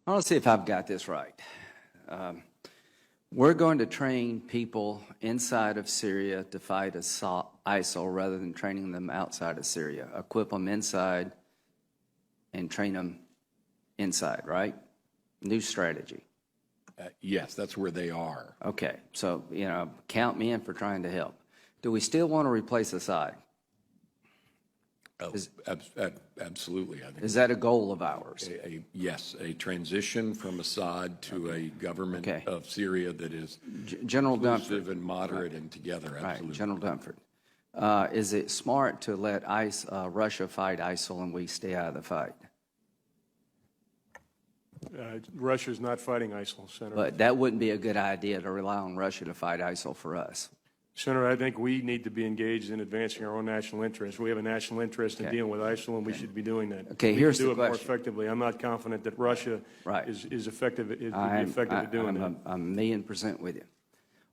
I want to see if I've got this right. We're going to train people inside of Syria to fight ISIL rather than training them outside of Syria. Equip them inside and train them inside, right? New strategy. Yes, that's where they are. Okay, so, count me in for trying to help. Do we still want to replace Assad? Oh, absolutely. I think is that a goal of ours? Yes, a transition from Assad to a government of Syria that is inclusive and moderate and together. Absolutely. Right, General Dunford. Is it smart to let Russia fight ISIL and we stay out of the fight? Russia's not fighting ISIL, Senator. But that wouldn't be a good idea to rely on Russia to fight ISIL for us. Senator, I think we need to be engaged in advancing our own national interests. We have a national interest in dealing with ISIL, and we should be doing that. Okay, here's the question. We can do it more effectively. I'm not confident that Russia is effective at doing that. I'm 1,000,000% with you.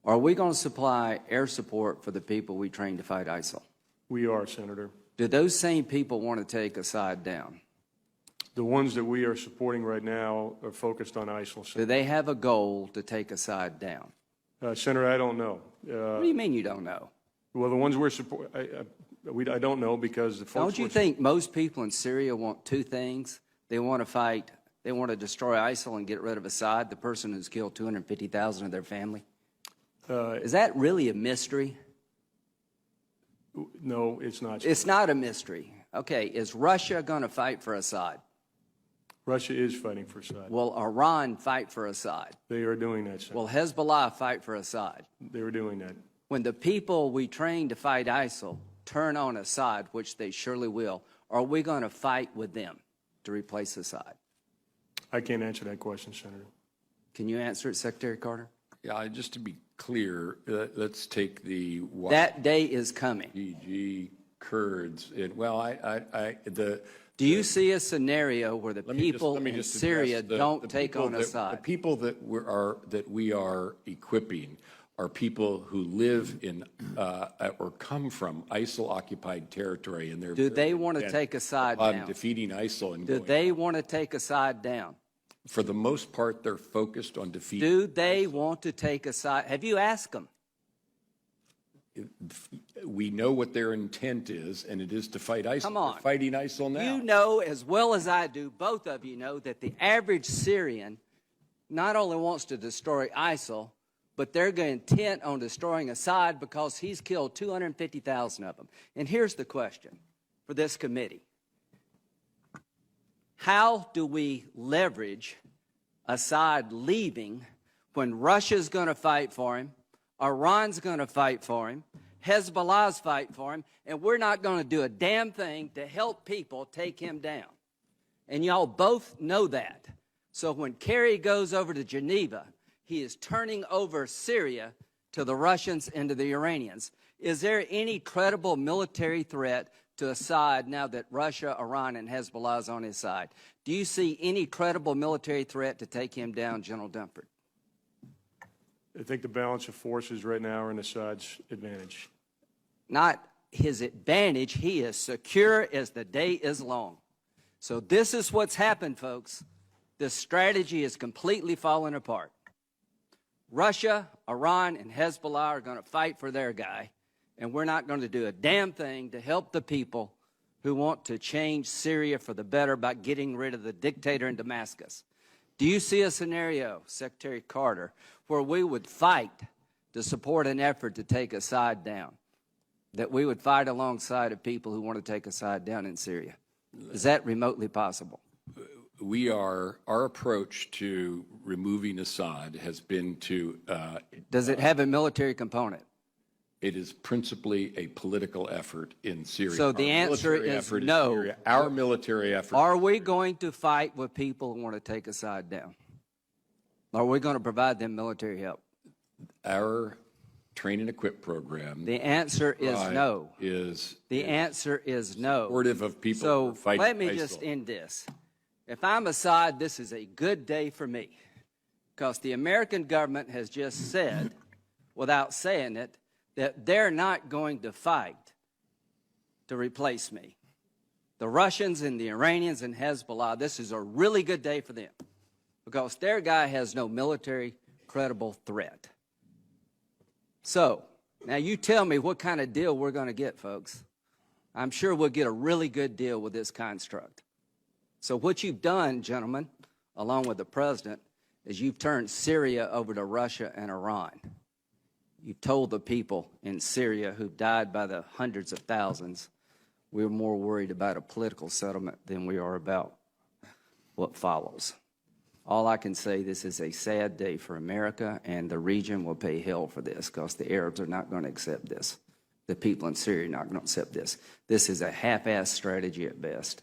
Are we going to supply air support for the people we train to fight ISIL? We are, Senator. Do those same people want to take Assad down? The ones that we are supporting right now are focused on ISIL. Senator. Do they have a goal to take Assad down? Senator, I don't know. What do you mean you don't know? Well, the ones we're supporting, I don't know because the folks. Don't you think most people in Syria want two things? They want to fight, they want to destroy ISIL and get rid of Assad, the person who's killed 250,000 of their family? Is that really a mystery? No, it's not. It's not a mystery. Okay, is Russia going to fight for Assad? Russia is fighting for Assad. Will Iran fight for Assad? They are doing that, Senator. Will Hezbollah fight for Assad? They are doing that. When the people we train to fight ISIL turn on Assad, which they surely will, are we going to fight with them to replace Assad? I can't answer that question, Senator. Can you answer it, Secretary Carter? Yeah, just to be clear, let's take the that day is coming. YPG Kurds. Do you see a scenario where the people in Syria don't take on Assad? The people that we are equipping are people who live in or come from ISIL-occupied territory, and they're. Do they want to take Assad down? Defeating ISIL and. Do they want to take Assad down? For the most part, they're focused on defeating. Do they want to take Assad? Have you asked them? We know what their intent is, and it is to fight ISIL. Come on. They're fighting ISIL now. You know as well as I do, both of you know, that the average Syrian not only wants to destroy ISIL, but they're intent on destroying Assad because he's killed 250,000 of them. And here's the question for this committee. How do we leverage Assad leaving when Russia's going to fight for him, Iran's going to fight for him, Hezbollah's fight for him, and we're not going to do a damn thing to help people take him down? And y'all both know that. So when Kerry goes over to Geneva, he is turning over Syria to the Russians and to the Iranians. Is there any credible military threat to Assad now that Russia, Iran, and Hezbollah is on his side? Do you see any credible military threat to take him down, General Dunford? I think the balance of forces right now are in Assad's advantage. Not his advantage. He is secure as the day is long. So this is what's happened, folks. This strategy is completely falling apart. Russia, Iran, and Hezbollah are going to fight for their guy, and we're not going to do a damn thing to help the people who want to change Syria for the better by getting rid of the dictator in Damascus. Do you see a scenario, Secretary Carter, where we would fight to support an effort to take Assad down, that we would fight alongside of people who want to take Assad down in Syria? Is that remotely possible? Our approach to removing Assad has been to. Does it have a military component? It is principally a political effort in Syria. So the answer is no. Our military effort. Are we going to fight with people who want to take Assad down? Are we going to provide them military help? Our train and equip program. The answer is no. The answer is no. Supportive of people so who are fighting let me ISIL. just end this. If I'm Assad, this is a good day for me, because the American government has just said, without saying it, that they're not going to fight to replace me. The Russians and the Iranians and Hezbollah, this is a really good day for them, because because their guy has no military credible threat. So, now you tell me what kind of deal we're going to get, folks. I'm sure we'll get a really good deal with this construct. So what you've done, gentlemen, along with the president, is you've turned Syria over to Russia and Iran. You told the people in Syria who died by the hundreds of thousands, we're more worried about a political settlement than we are about what follows. All I can say, this is a sad day for America, and the region will pay hell for this because the Arabs are not going to accept this. The people in Syria are not going to accept this. This is a half-assed strategy at best.